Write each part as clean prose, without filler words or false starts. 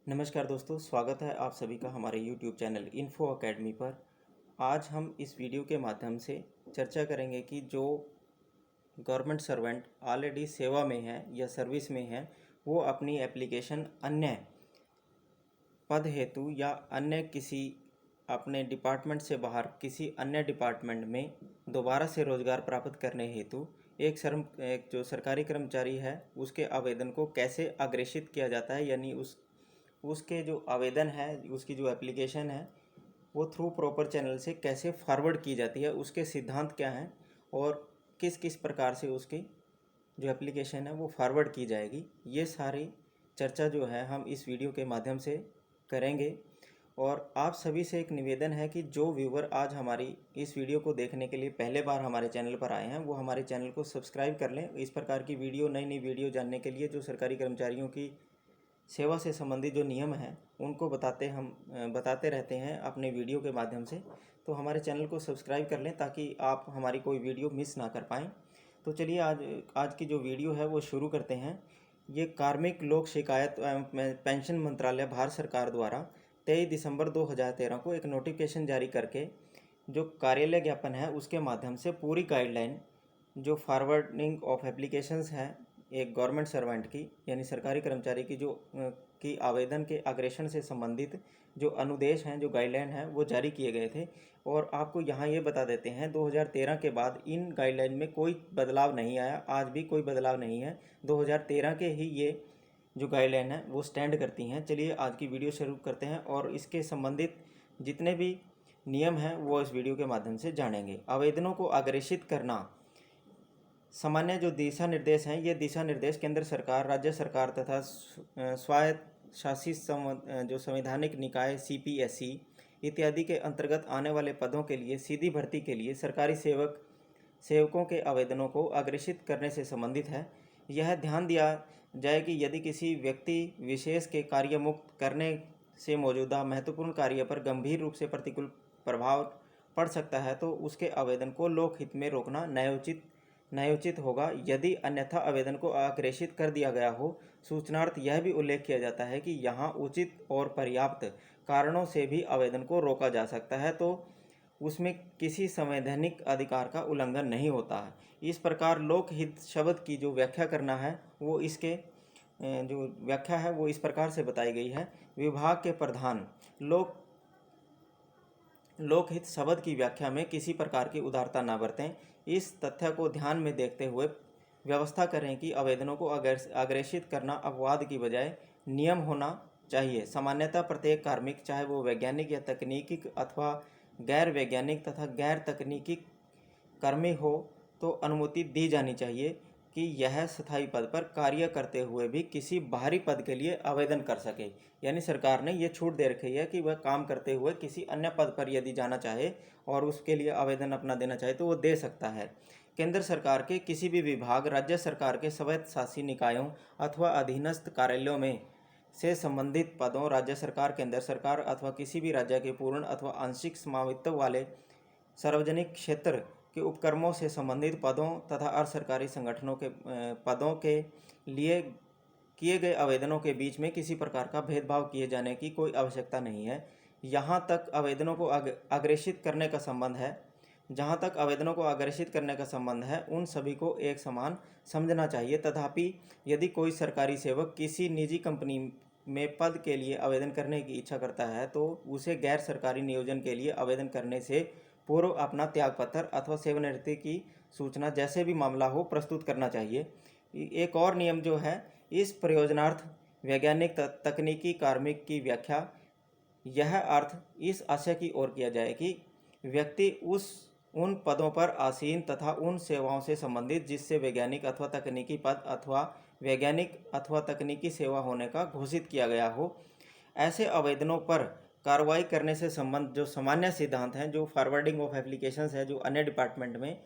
नमस्कार दोस्तों, स्वागत है आप सभी का हमारे YouTube चैनल इन्फो अकेडमी पर। आज हम इस वीडियो के माध्यम से चर्चा करेंगे कि जो गवर्नमेंट सर्वेंट ऑलरेडी सेवा में है या सर्विस में है, वो अपनी एप्लीकेशन अन्य पद हेतु या अन्य किसी अपने डिपार्टमेंट से बाहर किसी अन्य डिपार्टमेंट में दोबारा से रोजगार प्राप्त करने हेतु एक जो सरकारी कर्मचारी है उसके आवेदन को कैसे अग्रेषित किया जाता है, यानी उसके जो आवेदन है, उसकी जो एप्लीकेशन है वो थ्रू प्रॉपर चैनल से कैसे फॉरवर्ड की जाती है, उसके सिद्धांत क्या हैं और किस किस प्रकार से उसकी जो एप्लीकेशन है वो फॉरवर्ड की जाएगी, ये सारी चर्चा जो है हम इस वीडियो के माध्यम से करेंगे। और आप सभी से एक निवेदन है कि जो व्यूवर आज हमारी इस वीडियो को देखने के लिए पहले बार हमारे चैनल पर आए हैं वो हमारे चैनल को सब्सक्राइब कर लें। इस प्रकार की नई नई वीडियो जानने के लिए जो सरकारी कर्मचारियों की सेवा से संबंधित जो नियम हैं उनको बताते रहते हैं अपने वीडियो के माध्यम से। तो हमारे चैनल को सब्सक्राइब कर लें ताकि आप हमारी कोई वीडियो मिस ना कर पाएँ। तो चलिए आज की जो वीडियो है वो शुरू करते हैं। ये कार्मिक लोक शिकायत एवं पेंशन मंत्रालय भारत सरकार द्वारा 23 दिसंबर 2013 को एक नोटिफिकेशन जारी करके जो कार्यालय ज्ञापन है उसके माध्यम से पूरी गाइडलाइन जो फॉरवर्डिंग ऑफ एप्लीकेशंस है एक गवर्नमेंट सर्वेंट की यानी सरकारी कर्मचारी की की आवेदन के अग्रेषण से संबंधित जो अनुदेश हैं, जो गाइडलाइन है वो जारी किए गए थे। और आपको यहाँ ये बता देते हैं 2013 के बाद इन गाइडलाइन में कोई बदलाव नहीं आया, आज भी कोई बदलाव नहीं है। 2013 के ही ये जो गाइडलाइन है वो स्टैंड करती हैं। चलिए आज की वीडियो शुरू करते हैं और इसके संबंधित जितने भी नियम हैं वो इस वीडियो के माध्यम से जानेंगे। आवेदनों को अग्रेषित करना सामान्य जो दिशा निर्देश हैं, ये दिशा निर्देश केंद्र सरकार, राज्य सरकार तथा स्वायत्त शासित जो संवैधानिक निकाय CPSE इत्यादि के अंतर्गत आने वाले पदों के लिए सीधी भर्ती के लिए सरकारी सेवकों के आवेदनों को अग्रेषित करने से संबंधित है। यह ध्यान दिया जाए कि यदि किसी व्यक्ति विशेष के कार्य मुक्त करने से मौजूदा महत्वपूर्ण कार्य पर गंभीर रूप से प्रतिकूल प्रभाव पड़ सकता है तो उसके आवेदन को लोकहित में रोकना न्यायोचित होगा। यदि अन्यथा आवेदन को अग्रेषित कर दिया गया हो, सूचनार्थ यह भी उल्लेख किया जाता है कि यहाँ उचित और पर्याप्त कारणों से भी आवेदन को रोका जा सकता है तो उसमें किसी संवैधानिक अधिकार का उल्लंघन नहीं होता है। इस प्रकार लोकहित शब्द की जो व्याख्या करना है वो इसके जो व्याख्या है वो इस प्रकार से बताई गई है। विभाग के प्रधान लोकहित शब्द की व्याख्या में किसी प्रकार की उदारता न बरतें। इस तथ्य को ध्यान में देखते हुए व्यवस्था करें कि आवेदनों को अग्रेषित करना अपवाद की बजाय नियम होना चाहिए। सामान्यतः प्रत्येक कार्मिक, चाहे वो वैज्ञानिक या तकनीकी अथवा गैर वैज्ञानिक तथा गैर तकनीकी कर्मी हो, तो अनुमति दी जानी चाहिए कि यह स्थायी पद पर कार्य करते हुए भी किसी बाहरी पद के लिए आवेदन कर सके। यानी सरकार ने ये छूट दे रखी है कि वह काम करते हुए किसी अन्य पद पर यदि जाना चाहे और उसके लिए आवेदन अपना देना चाहे तो वो दे सकता है। केंद्र सरकार के किसी भी विभाग, राज्य सरकार के स्वायत्त शासी निकायों अथवा अधीनस्थ कार्यालयों में से संबंधित पदों, राज्य सरकार, केंद्र सरकार अथवा किसी भी राज्य के पूर्ण अथवा आंशिक स्वामित्व वाले सार्वजनिक क्षेत्र के उपक्रमों से संबंधित पदों तथा अर्ध सरकारी संगठनों के पदों के लिए किए गए आवेदनों के बीच में किसी प्रकार का भेदभाव किए जाने की कोई आवश्यकता नहीं है। यहाँ तक आवेदनों को अग्रेषित करने का संबंध है उन सभी को एक समान समझना चाहिए। तथापि यदि कोई सरकारी सेवक किसी निजी कंपनी में पद के लिए आवेदन करने की इच्छा करता है तो उसे गैर सरकारी नियोजन के लिए आवेदन करने से पूर्व अपना त्यागपत्र अथवा सेवानिवृत्ति की सूचना, जैसे भी मामला हो, प्रस्तुत करना चाहिए। एक और नियम जो है, इस प्रयोजनार्थ वैज्ञानिक तकनीकी कार्मिक की व्याख्या यह अर्थ इस आशय की ओर किया जाए कि व्यक्ति उन पदों पर आसीन तथा उन सेवाओं से संबंधित जिससे वैज्ञानिक अथवा तकनीकी पद अथवा वैज्ञानिक अथवा तकनीकी सेवा होने का घोषित किया गया हो। ऐसे आवेदनों पर कार्रवाई करने से संबंध जो सामान्य सिद्धांत हैं, जो फॉरवर्डिंग ऑफ एप्लीकेशंस है, जो अन्य डिपार्टमेंट में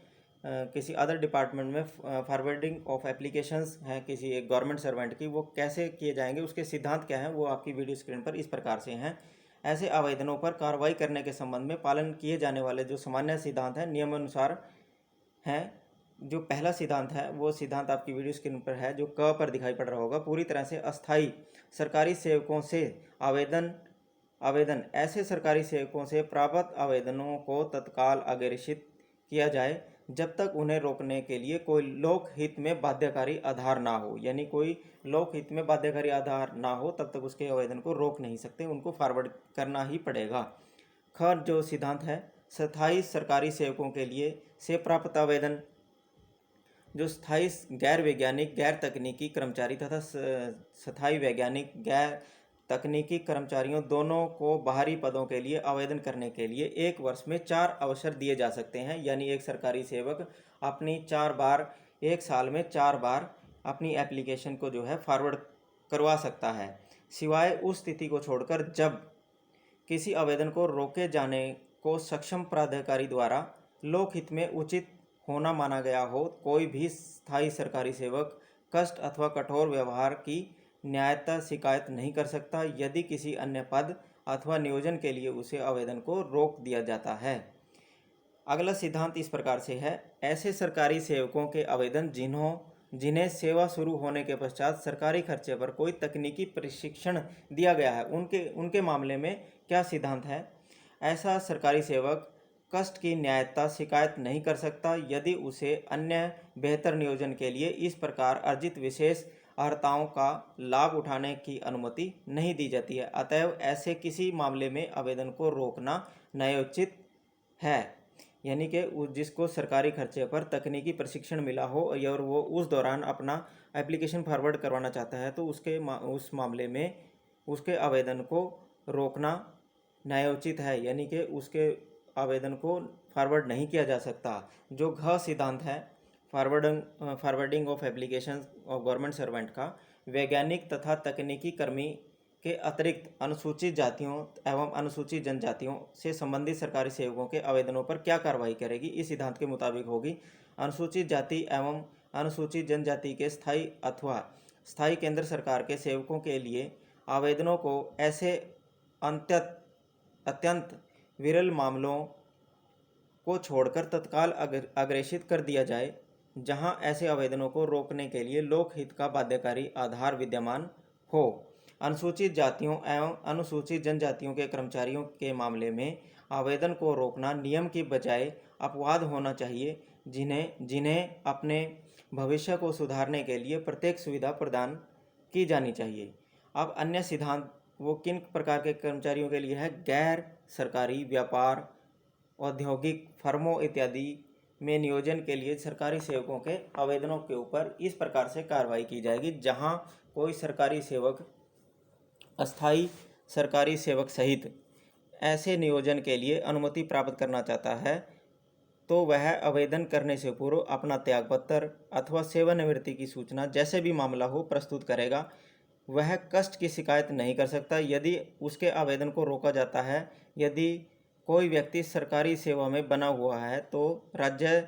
किसी अदर डिपार्टमेंट में फॉरवर्डिंग ऑफ एप्लीकेशंस हैं किसी एक गवर्नमेंट सर्वेंट की, वो कैसे किए जाएंगे, उसके सिद्धांत क्या हैं, वो आपकी वीडियो स्क्रीन पर इस प्रकार से हैं। ऐसे आवेदनों पर कार्रवाई करने के संबंध में पालन किए जाने वाले जो सामान्य सिद्धांत हैं नियमानुसार हैं, जो पहला सिद्धांत है वो सिद्धांत आपकी वीडियो स्क्रीन पर है, जो क पर दिखाई पड़ रहा होगा। पूरी तरह से अस्थायी सरकारी सेवकों से आवेदन आवेदन ऐसे सरकारी सेवकों से प्राप्त आवेदनों को तत्काल अग्रेषित किया जाए जब तक उन्हें रोकने के लिए कोई लोकहित में बाध्यकारी आधार ना हो। यानी कोई लोकहित में बाध्यकारी आधार ना हो तब तक उसके आवेदन को रोक नहीं सकते, उनको फॉरवर्ड करना ही पड़ेगा। ख जो सिद्धांत है, स्थायी सरकारी सेवकों के लिए से प्राप्त आवेदन जो स्थायी गैर वैज्ञानिक गैर तकनीकी कर्मचारी तथा स्थायी वैज्ञानिक गैर तकनीकी कर्मचारियों दोनों को बाहरी पदों के लिए आवेदन करने के लिए 1 वर्ष में 4 अवसर दिए जा सकते हैं। यानी एक सरकारी सेवक अपनी 4 बार 1 साल में 4 बार अपनी एप्लीकेशन को जो है फॉरवर्ड करवा सकता है, सिवाय उस स्थिति को छोड़कर जब किसी आवेदन को रोके जाने को सक्षम प्राधिकारी द्वारा लोकहित में उचित होना माना गया हो। कोई भी स्थायी सरकारी सेवक कष्ट अथवा कठोर व्यवहार की न्यायता शिकायत नहीं कर सकता यदि किसी अन्य पद अथवा नियोजन के लिए उसे आवेदन को रोक दिया जाता है। अगला सिद्धांत इस प्रकार से है, ऐसे सरकारी सेवकों के आवेदन जिन्हें सेवा शुरू होने के पश्चात सरकारी खर्चे पर कोई तकनीकी प्रशिक्षण दिया गया है, उनके मामले में क्या सिद्धांत है। ऐसा सरकारी सेवक कष्ट की न्यायता शिकायत नहीं कर सकता यदि उसे अन्य बेहतर नियोजन के लिए इस प्रकार अर्जित विशेष अर्हताओं का लाभ उठाने की अनुमति नहीं दी जाती है। अतएव ऐसे किसी मामले में आवेदन को रोकना न्यायोचित है। यानी कि जिसको सरकारी खर्चे पर तकनीकी प्रशिक्षण मिला हो और वो उस दौरान अपना एप्लीकेशन फॉरवर्ड करवाना चाहता है तो उस मामले में उसके आवेदन को रोकना न्यायोचित है, यानी कि उसके आवेदन को फॉरवर्ड नहीं किया जा सकता। जो घ सिद्धांत है, forwarding of application of government servant का, वैज्ञानिक तथा तकनीकी कर्मी के अतिरिक्त अनुसूचित जातियों एवं अनुसूचित जनजातियों से संबंधित सरकारी सेवकों के आवेदनों पर क्या कार्रवाई करेगी। इस सिद्धांत के मुताबिक होगी, अनुसूचित जाति एवं अनुसूचित जनजाति के स्थायी अथवा स्थायी केंद्र सरकार के सेवकों के लिए आवेदनों को ऐसे अत्यंत विरल मामलों को छोड़कर तत्काल अग्रेषित कर दिया जाए जहां ऐसे आवेदनों को रोकने के लिए लोकहित का बाध्यकारी आधार विद्यमान हो। अनुसूचित जातियों एवं अनुसूचित जनजातियों के कर्मचारियों के मामले में आवेदन को रोकना नियम की बजाय अपवाद होना चाहिए, जिन्हें अपने भविष्य को सुधारने के लिए प्रत्येक सुविधा प्रदान की जानी चाहिए। अब अन्य सिद्धांत वो किन प्रकार के कर्मचारियों के लिए है। गैर सरकारी व्यापार, औद्योगिक फर्मों इत्यादि में नियोजन के लिए सरकारी सेवकों के आवेदनों के ऊपर इस प्रकार से कार्रवाई की जाएगी, जहां कोई सरकारी सेवक अस्थायी सरकारी सेवक सहित ऐसे नियोजन के लिए अनुमति प्राप्त करना चाहता है तो वह आवेदन करने से पूर्व अपना त्यागपत्र अथवा सेवानिवृत्ति की सूचना, जैसे भी मामला हो, प्रस्तुत करेगा। वह कष्ट की शिकायत नहीं कर सकता यदि उसके आवेदन को रोका जाता है। यदि कोई व्यक्ति सरकारी सेवा में बना हुआ है तो राज्य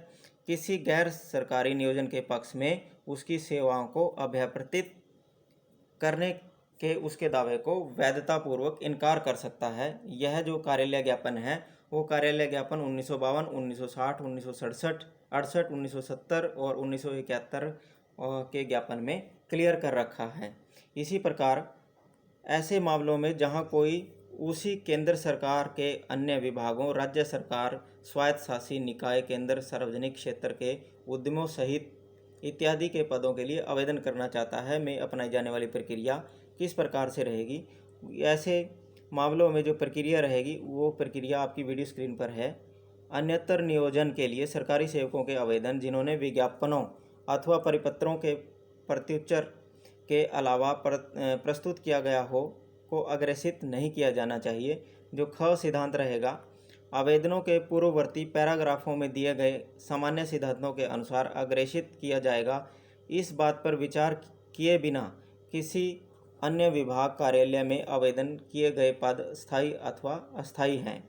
किसी गैर सरकारी नियोजन के पक्ष में उसकी सेवाओं को अभ्यर्थित करने के उसके दावे को वैधतापूर्वक इनकार कर सकता है। यह जो कार्यालय ज्ञापन है वो कार्यालय ज्ञापन 1952, 1960, 1967, 68, 1970 और 1971 के ज्ञापन में क्लियर कर रखा है। इसी प्रकार ऐसे मामलों में जहां कोई उसी केंद्र सरकार के अन्य विभागों, राज्य सरकार, स्वायत्त शासी निकाय, केंद्र सार्वजनिक क्षेत्र के उद्यमों सहित इत्यादि के पदों के लिए आवेदन करना चाहता है, में अपनाई जाने वाली प्रक्रिया किस प्रकार से रहेगी। ऐसे मामलों में जो प्रक्रिया रहेगी वो प्रक्रिया आपकी वीडियो स्क्रीन पर है। अन्यतर नियोजन के लिए सरकारी सेवकों के आवेदन जिन्होंने विज्ञापनों अथवा परिपत्रों के प्रत्युत्तर के अलावा प्रस्तुत किया गया हो को अग्रेषित नहीं किया जाना चाहिए। जो ख सिद्धांत रहेगा, आवेदनों के पूर्ववर्ती पैराग्राफों में दिए गए सामान्य सिद्धांतों के अनुसार अग्रेषित किया जाएगा, इस बात पर विचार किए बिना किसी अन्य विभाग कार्यालय में आवेदन किए गए पद स्थायी अथवा अस्थायी हैं।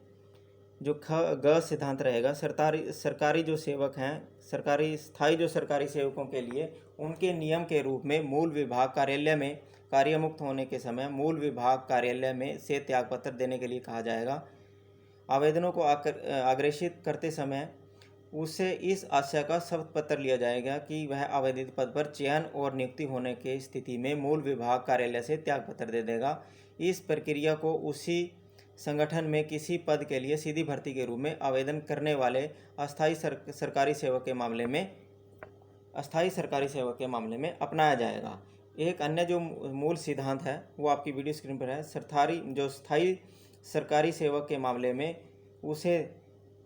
जो ग सिद्धांत रहेगा, सरकारी जो सेवक हैं, स्थायी जो सरकारी सेवकों के लिए उनके नियम के रूप में मूल विभाग कार्यालय में कार्यमुक्त होने के समय मूल विभाग कार्यालय में से त्यागपत्र देने के लिए कहा जाएगा। आवेदनों को अग्रेषित करते समय उससे इस आशय का शपथ पत्र लिया जाएगा कि वह आवेदित पद पर चयन और नियुक्ति होने की स्थिति में मूल विभाग कार्यालय से त्यागपत्र दे देगा। इस प्रक्रिया को उसी संगठन में किसी पद के लिए सीधी भर्ती के रूप में आवेदन करने वाले अस्थायी सरकारी सेवक के मामले में अपनाया जाएगा। एक अन्य जो मूल सिद्धांत है वो आपकी वीडियो स्क्रीन पर है। स्थायी सरकारी सेवक के मामले में उसे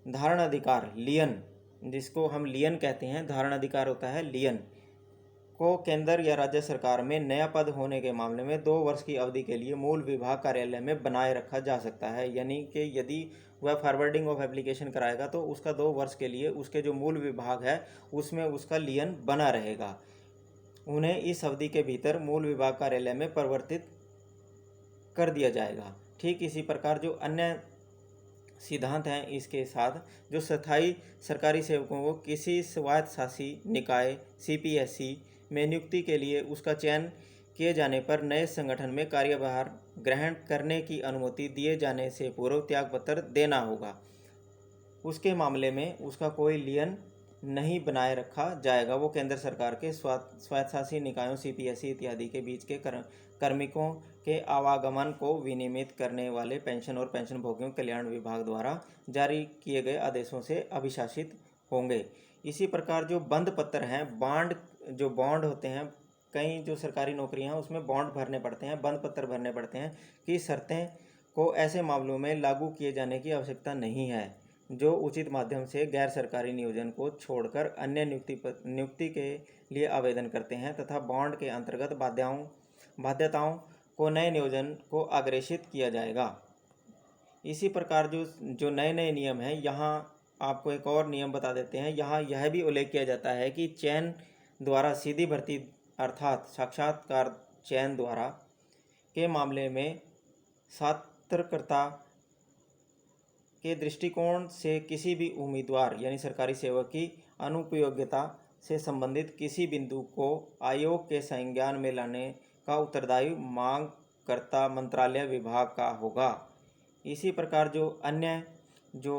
धारण अधिकार लियन, जिसको हम लियन कहते हैं, धारण अधिकार होता है लियन, को केंद्र या राज्य सरकार में नया पद होने के मामले में 2 वर्ष की अवधि के लिए मूल विभाग कार्यालय में बनाए रखा जा सकता है। यानी कि यदि वह फॉरवर्डिंग ऑफ एप्लीकेशन कराएगा तो उसका 2 वर्ष के लिए उसके जो मूल विभाग है उसमें उसका लियन बना रहेगा। उन्हें इस अवधि के भीतर मूल विभाग कार्यालय में परिवर्तित कर दिया जाएगा। ठीक इसी प्रकार जो अन्य सिद्धांत हैं इसके साथ, जो स्थायी सरकारी सेवकों को किसी स्वायत्तशासी निकाय सीपीएससी में नियुक्ति के लिए उसका चयन किए जाने पर नए संगठन में कार्यभार ग्रहण करने की अनुमति दिए जाने से पूर्व त्यागपत्र देना होगा। उसके मामले में उसका कोई लियन नहीं बनाए रखा जाएगा। वो केंद्र सरकार के स्वायत्तशासी निकायों सीपीएससी इत्यादि के बीच के कार्मिकों के आवागमन को विनियमित करने वाले पेंशन और पेंशनभोगियों कल्याण विभाग द्वारा जारी किए गए आदेशों से अभिशासित होंगे। इसी प्रकार जो बंद पत्र हैं, बॉन्ड होते हैं, कई जो सरकारी नौकरियां हैं उसमें बॉन्ड भरने पड़ते हैं, बंद पत्र भरने पड़ते हैं कि शर्तें को ऐसे मामलों में लागू किए जाने की आवश्यकता नहीं है जो उचित माध्यम से गैर सरकारी नियोजन को छोड़कर अन्य नियुक्ति के लिए आवेदन करते हैं तथा बॉन्ड के अंतर्गत बाध्यताओं को नए नियोजन को अग्रेषित किया जाएगा। इसी प्रकार जो नए नियम हैं, यहाँ आपको एक और नियम बता देते हैं। यहाँ यह भी उल्लेख किया जाता है कि चयन द्वारा सीधी भर्ती अर्थात साक्षात्कार चयन द्वारा के मामले में छात्रकर्ता के दृष्टिकोण से किसी भी उम्मीदवार यानी सरकारी सेवक की अनुपयोग्यता से संबंधित किसी बिंदु को आयोग के संज्ञान में लाने का उत्तरदायी मांगकर्ता मंत्रालय विभाग का होगा। इसी प्रकार जो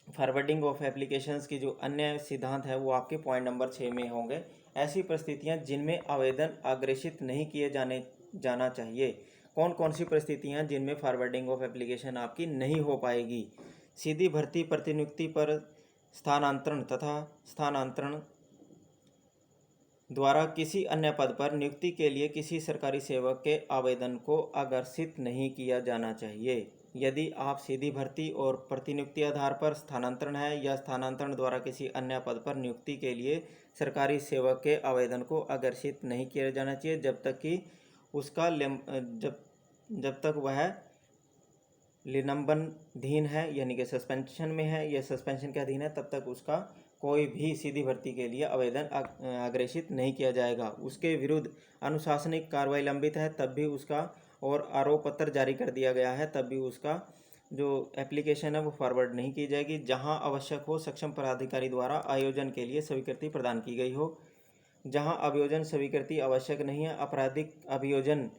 फॉरवर्डिंग ऑफ एप्लीकेशंस की जो अन्य सिद्धांत है वो आपके पॉइंट नंबर 6 में होंगे। ऐसी परिस्थितियां जिनमें आवेदन अग्रेषित नहीं किए जाना चाहिए। कौन कौन सी परिस्थितियां जिनमें फॉरवर्डिंग ऑफ एप्लीकेशन आपकी नहीं हो पाएगी? सीधी भर्ती, प्रतिनियुक्ति पर स्थानांतरण तथा स्थानांतरण द्वारा किसी अन्य पद पर नियुक्ति के लिए किसी सरकारी सेवक के आवेदन को अग्रेषित नहीं किया जाना चाहिए। यदि आप सीधी भर्ती और प्रतिनियुक्ति आधार पर स्थानांतरण है या स्थानांतरण द्वारा किसी अन्य पद पर नियुक्ति के लिए सरकारी सेवक के आवेदन को अग्रेषित नहीं किया जाना चाहिए जब तक कि उसका जब तक वह निलंबनाधीन है, यानी कि सस्पेंशन में है या सस्पेंशन के अधीन है, तब तक उसका कोई भी सीधी भर्ती के लिए आवेदन अग्रेषित नहीं किया जाएगा। उसके विरुद्ध अनुशासनिक कार्रवाई लंबित है तब भी उसका, और आरोप पत्र जारी कर दिया गया है तब भी उसका जो एप्लीकेशन है वो फॉरवर्ड नहीं की जाएगी। जहां आवश्यक हो सक्षम पदाधिकारी द्वारा आयोजन के लिए स्वीकृति प्रदान की गई हो। जहां अभियोजन स्वीकृति आवश्यक नहीं है, आपराधिक अभियोजन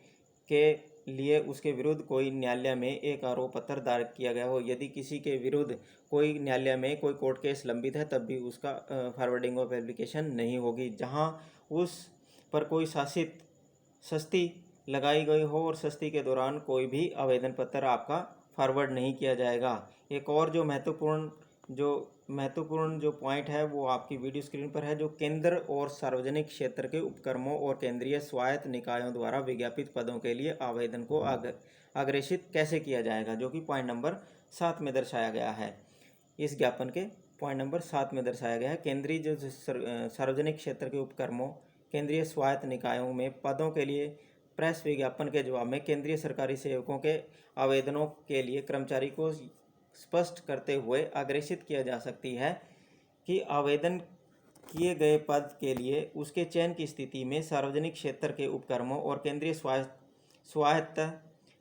के लिए उसके विरुद्ध कोई न्यायालय में एक आरोप पत्र दायर किया गया हो। यदि किसी के विरुद्ध कोई न्यायालय में कोई कोर्ट केस लंबित है तब भी उसका फॉरवर्डिंग ऑफ एप्लीकेशन नहीं होगी। जहां उस पर कोई सस्ती लगाई गई हो और सस्ती के दौरान कोई भी आवेदन पत्र आपका फॉरवर्ड नहीं किया जाएगा। एक और जो महत्वपूर्ण जो पॉइंट है वो आपकी वीडियो स्क्रीन पर है, जो केंद्र और सार्वजनिक क्षेत्र के उपक्रमों और केंद्रीय स्वायत्त निकायों द्वारा विज्ञापित पदों के लिए आवेदन को अग्रेषित कैसे किया जाएगा, जो कि पॉइंट नंबर 7 में दर्शाया गया है। इस ज्ञापन के पॉइंट नंबर 7 में दर्शाया गया है। केंद्रीय जो सार्वजनिक क्षेत्र के उपक्रमों, केंद्रीय स्वायत्त निकायों में पदों के लिए प्रेस विज्ञापन के जवाब में केंद्रीय सरकारी सेवकों के आवेदनों के लिए कर्मचारी को स्पष्ट करते हुए अग्रेषित किया जा सकती है कि आवेदन किए गए पद के लिए उसके चयन की स्थिति में सार्वजनिक क्षेत्र के उपक्रमों और केंद्रीय स्वायत्त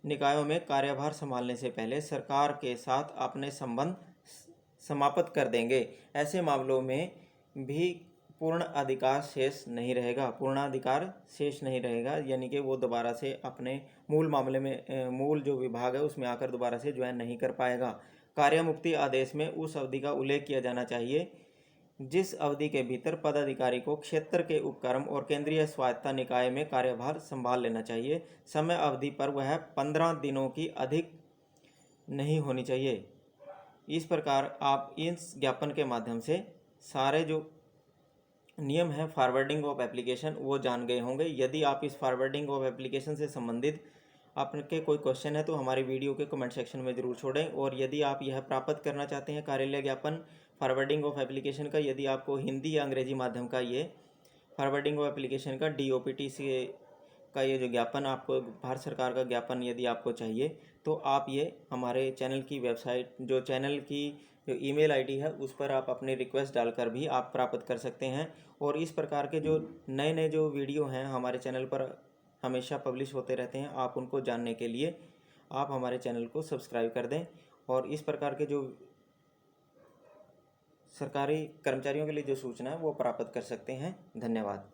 निकायों में कार्यभार संभालने से पहले सरकार के साथ अपने संबंध समाप्त कर देंगे। ऐसे मामलों में भी पूर्णाधिकार शेष नहीं रहेगा, यानी कि वो दोबारा से अपने मूल मामले में मूल जो विभाग है उसमें आकर दोबारा से ज्वाइन नहीं कर पाएगा। कार्यमुक्ति आदेश में उस अवधि का उल्लेख किया जाना चाहिए जिस अवधि के भीतर पदाधिकारी को क्षेत्र के उपक्रम और केंद्रीय स्वायत्ता निकाय में कार्यभार संभाल लेना चाहिए। समय अवधि पर वह 15 दिनों की अधिक नहीं होनी चाहिए। इस प्रकार आप इस ज्ञापन के माध्यम से सारे जो नियम है फॉरवर्डिंग ऑफ एप्लीकेशन वो जान गए होंगे। यदि आप इस फॉरवर्डिंग ऑफ एप्लीकेशन से संबंधित आपके कोई क्वेश्चन है तो हमारे वीडियो के कमेंट सेक्शन में ज़रूर छोड़ें। और यदि आप यह प्राप्त करना चाहते हैं कार्यालय ज्ञापन फॉरवर्डिंग ऑफ एप्लीकेशन का, यदि आपको हिंदी या अंग्रेजी माध्यम का ये फॉरवर्डिंग ऑफ एप्लीकेशन का DOPT से का ये जो ज्ञापन आपको भारत सरकार का ज्ञापन यदि आपको चाहिए तो आप ये हमारे चैनल की वेबसाइट जो चैनल की जो ईमेल आईडी है उस पर आप अपनी रिक्वेस्ट डालकर भी आप प्राप्त कर सकते हैं। और इस प्रकार के जो नए नए जो वीडियो हैं हमारे चैनल पर हमेशा पब्लिश होते रहते हैं, आप उनको जानने के लिए आप हमारे चैनल को सब्सक्राइब कर दें। और इस प्रकार के जो सरकारी कर्मचारियों के लिए जो सूचना है वो प्राप्त कर सकते हैं। धन्यवाद।